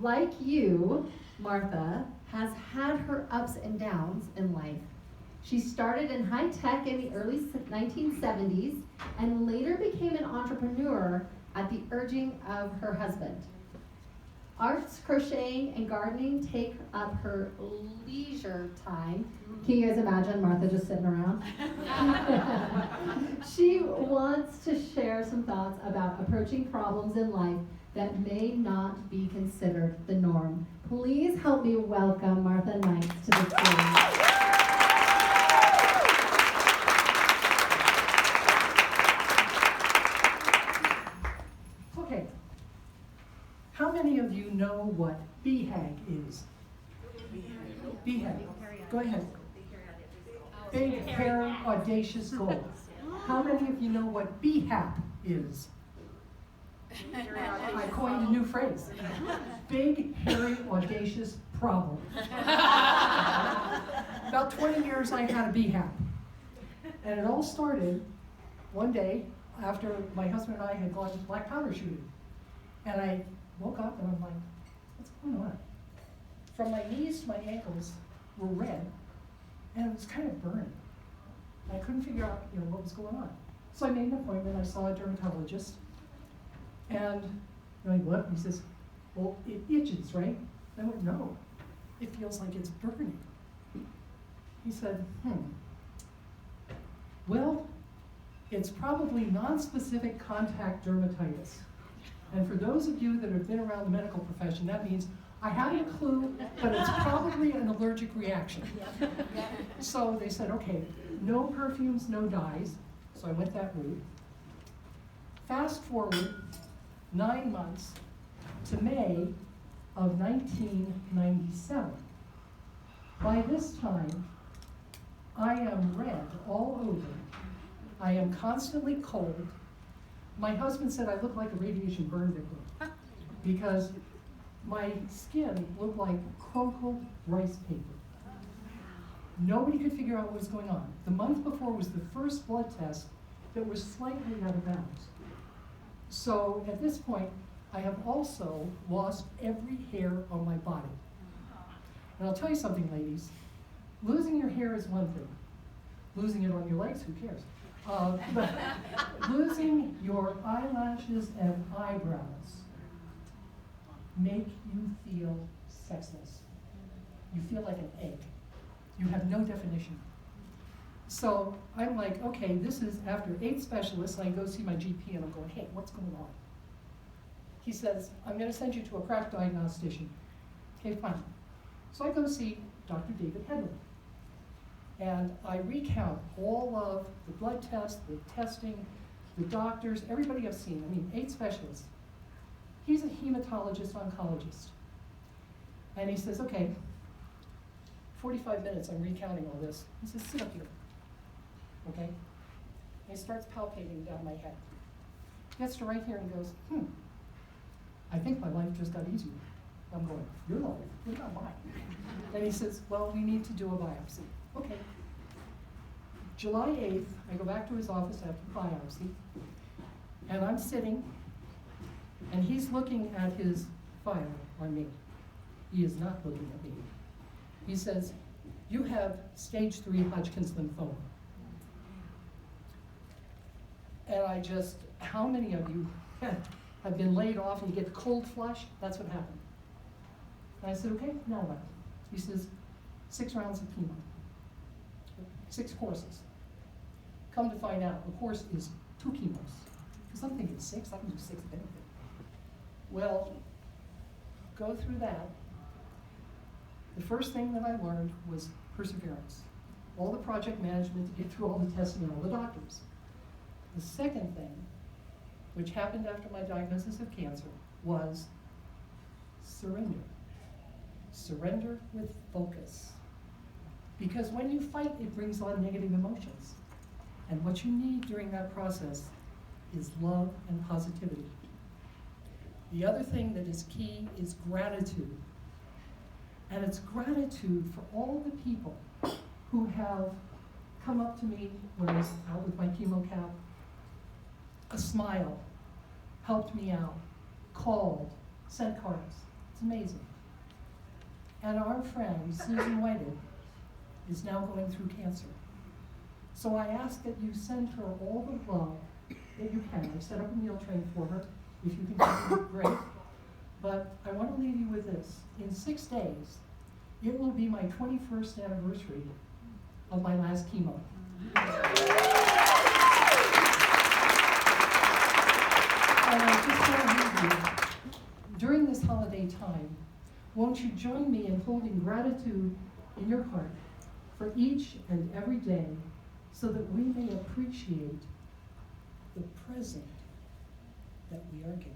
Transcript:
Like you, Martha has had her ups and downs in life. She started in high tech in the early 1970s and later became an entrepreneur at the urging of her husband. Arts, crocheting, and gardening take up her leisure time. Can you guys imagine Martha just sitting around? She wants to share some thoughts about approaching problems in life that may not be considered the norm. Please help me welcome Martha Neitz to the stage. Okay. How many of you know what BHAG is? BHAG. Go ahead. Big, hairy, audacious goal. How many of you know what BHAP is? I coined a new phrase. Big, hairy, audacious problem. About 20 years I had a BHAP. And it all started one day after my husband and I had gone black powder shooting. And I woke up and I'm like, what's going on? From my knees to my ankles were red, and it was kind of burning. I couldn't figure out, what was going on. So I made an appointment. I saw a dermatologist, and I'm like, what? He says, well, it itches, right? I went, no, it feels like it's burning. He said, well, it's probably non-specific contact dermatitis. And for those of you that have been around the medical profession, that means I haven't a clue, but it's probably an allergic reaction. So they said, okay, no perfumes, no dyes. So I went that route. Fast forward 9 months to May of 1997. By this time, I am red all over. I am constantly cold. My husband said I look like a radiation burn victim because my skin looked like crumpled rice paper. Nobody could figure out what was going on. The month before was the first blood test that was slightly out of bounds. So at this point, I have also lost every hair on my body. And I'll tell you something, ladies. Losing your hair is one thing. Losing it on your legs, who cares? But losing your eyelashes and eyebrows make you feel sexless. You feel like an egg. You have no definition. So I'm like, okay, this is after 8 specialists, and I go see my GP and I'm going, hey, what's going on? He says, I'm going to send you to a crack diagnostician. Okay, fine. So I go see Dr. David Headley. And I recount all of the blood tests, the testing, the doctors, everybody I've seen. 8 specialists. He's a hematologist oncologist. And he says, okay, 45 minutes, I'm recounting all this. He says, sit up here. Okay? And he starts palpating down my head. Gets to right here and goes, I think my life just got easier. I'm going, your life? What about mine? And he says, well, we need to do a biopsy. Okay. July 8th, I go back to his office after the biopsy, and I'm sitting, and he's looking at his file on me. He is not looking at me. He says, you have stage 3 Hodgkin's lymphoma. And I just, how many of you have been laid off and you get the cold flush? That's what happened. And I said, okay, now what? He says, 6 rounds of chemo. 6 courses. Come to find out, a course is 2 chemos. Because I'm thinking 6, I can do 6 of anything. Well, go through that. The first thing that I learned was perseverance. All the project management to get through all the testing and all the doctors. The second thing, which happened after my diagnosis of cancer, was surrender. Surrender with focus. Because when you fight, it brings on negative emotions. And what you need during that process is love and positivity. The other thing that is key is gratitude. And it's gratitude for all the people who have come up to me when I was out with my chemo cap, a smile, helped me out, called, sent cards. It's amazing. And our friend, Susan Whited, is now going through cancer. So I ask that you send her all the love that you can. I set up a meal train for her. If you can do it, great. But I want to leave you with this. In 6 days, it will be my 21st anniversary of my last chemo. And I just want to leave you, during this holiday time, won't you join me in holding gratitude in your heart for each and every day so that we may appreciate the present that we are given.